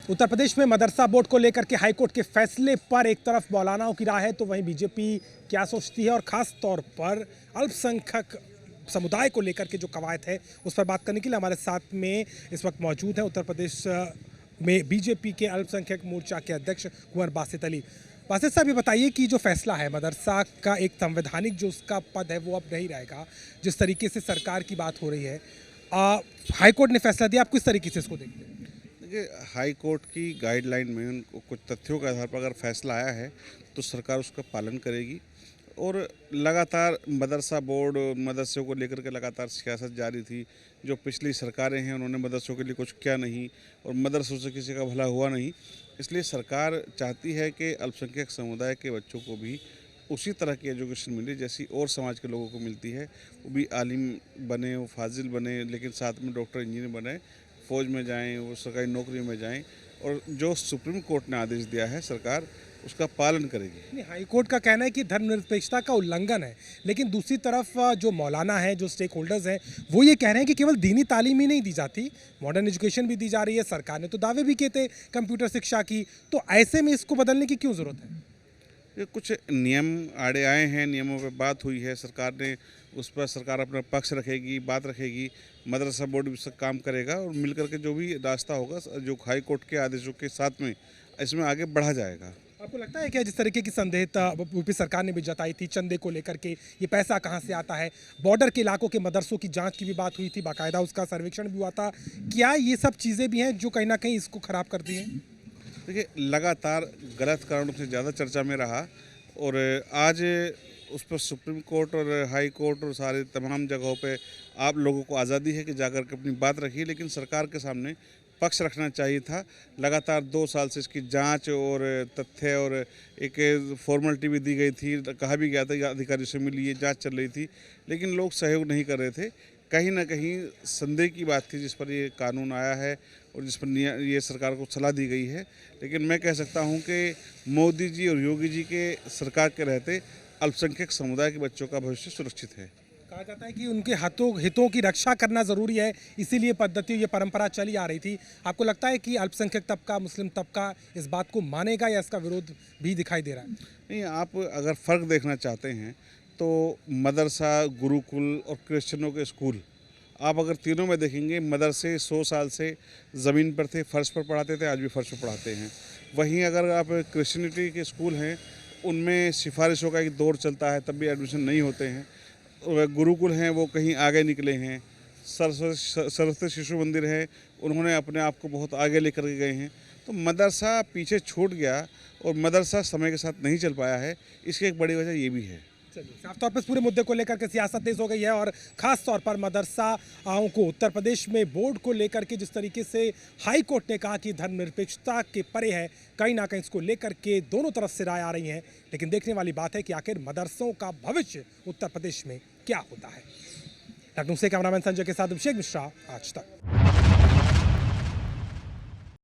उत्तर प्रदेश में मदरसा बोर्ड को लेकर के हाईकोर्ट के फैसले पर एक तरफ मौलानाओं की राय है तो वहीं बीजेपी क्या सोचती है और खास तौर पर अल्पसंख्यक समुदाय को लेकर के जो कवायद है उस पर बात करने के लिए हमारे साथ में इस वक्त मौजूद हैं उत्तर प्रदेश में बीजेपी के अल्पसंख्यक मोर्चा के अध्यक्ष कुंवर बासित अली। बासित साहब, ये बताइए कि जो फैसला है मदरसा का एक संवैधानिक जो उसका पद है वो अब नहीं रहेगा, जिस तरीके से सरकार की बात हो रही है, हाईकोर्ट ने फैसला दिया, आप किस तरीके से इसको देखते हैं? देखिए, हाई कोर्ट की गाइडलाइन में उनको कुछ तथ्यों के आधार पर अगर फैसला आया है तो सरकार उसका पालन करेगी। और लगातार मदरसा बोर्ड मदरसों को लेकर के लगातार सियासत जारी थी। जो पिछली सरकारें हैं उन्होंने मदरसों के लिए कुछ किया नहीं और मदरसों से किसी का भला हुआ नहीं। इसलिए सरकार चाहती है कि अल्पसंख्यक समुदाय के बच्चों को भी उसी तरह की एजुकेशन मिले जैसी और समाज के लोगों को मिलती है। वो भी आलिम बने, वो फाजिल बने, लेकिन साथ में डॉक्टर इंजीनियर बने, फ़ौज में जाएं, वो सरकारी नौकरी में जाएं। और जो सुप्रीम कोर्ट ने आदेश दिया है सरकार उसका पालन करेगी। हाई कोर्ट का कहना है कि धर्मनिरपेक्षता का उल्लंघन है, लेकिन दूसरी तरफ जो मौलाना है, जो स्टेक होल्डर्स हैं, वो ये कह रहे हैं कि केवल दीनी तालीम ही नहीं दी जाती, मॉडर्न एजुकेशन भी दी जा रही है। सरकार ने तो दावे भी किए थे कंप्यूटर शिक्षा की, तो ऐसे में इसको बदलने की क्यों ज़रूरत है? ये कुछ नियम आड़े आए हैं, नियमों पे बात हुई है, सरकार ने उस पर सरकार अपना पक्ष रखेगी, बात रखेगी, मदरसा बोर्ड भी सब काम करेगा और मिलकर के जो भी रास्ता होगा जो हाई कोर्ट के आदेशों के साथ में इसमें आगे बढ़ा जाएगा। आपको लगता है क्या जिस तरीके की संदेहता यूपी सरकार ने भी जताई थी चंदे को लेकर के, ये पैसा कहाँ से आता है, बॉर्डर के इलाकों के मदरसों की जांच की भी बात हुई थी, बाकायदा उसका सर्वेक्षण भी हुआ था, क्या ये सब चीज़ें भी हैं जो कहीं ना कहीं इसको ख़राब करती हैं? देखिए, लगातार गलत कारणों से ज़्यादा चर्चा में रहा और आज उस पर सुप्रीम कोर्ट और हाई कोर्ट और सारे तमाम जगहों पे आप लोगों को आज़ादी है कि जाकर के अपनी बात रखिए, लेकिन सरकार के सामने पक्ष रखना चाहिए था। लगातार 2 साल से इसकी जांच और तथ्य और एक फॉर्मेलिटी भी दी गई थी, कहा भी गया था अधिकारियों से मिलिए, जांच चल रही थी, लेकिन लोग सहयोग नहीं कर रहे थे। कहीं ना कहीं संदेह की बात थी जिस पर ये कानून आया है और जिस पर ये सरकार को सलाह दी गई है। लेकिन मैं कह सकता हूँ कि मोदी जी और योगी जी के सरकार के रहते अल्पसंख्यक समुदाय के बच्चों का भविष्य सुरक्षित है। कहा जाता है कि उनके हितों की रक्षा करना ज़रूरी है, इसीलिए पद्धति ये परंपरा चली आ रही थी। आपको लगता है कि अल्पसंख्यक तबका, मुस्लिम तबका इस बात को मानेगा या इसका विरोध भी दिखाई दे रहा है? नहीं, आप अगर फ़र्क देखना चाहते हैं तो मदरसा, गुरुकुल और क्रिश्चियनों के स्कूल, आप अगर तीनों में देखेंगे, मदरसे 100 साल से ज़मीन पर थे, फ़र्श पर पढ़ाते थे, आज भी फ़र्श पर पढ़ाते हैं। वहीं अगर आप क्रिश्चियनिटी के स्कूल हैं, उनमें सिफारिशों का एक दौर चलता है, तब भी एडमिशन नहीं होते हैं। गुरुकुल हैं वो कहीं आगे निकले हैं, सरस्वती शिशु मंदिर है, उन्होंने अपने आप को बहुत आगे लेकर के गए हैं। तो मदरसा पीछे छूट गया और मदरसा समय के साथ नहीं चल पाया है, इसकी एक बड़ी वजह ये भी है। चलिए, साफ तौर पर इस पूरे मुद्दे को लेकर के सियासत तेज हो गई है और खास तौर पर मदरसाओं को उत्तर प्रदेश में बोर्ड को लेकर के जिस तरीके से हाई कोर्ट ने कहा कि धर्मनिरपेक्षता के परे है, कहीं ना कहीं इसको लेकर के दोनों तरफ से राय आ रही हैं। लेकिन देखने वाली बात है कि आखिर मदरसों का भविष्य उत्तर प्रदेश में क्या होता है। लखनऊ से कैमरामैन संजय के साथ अभिषेक मिश्रा, आज तक।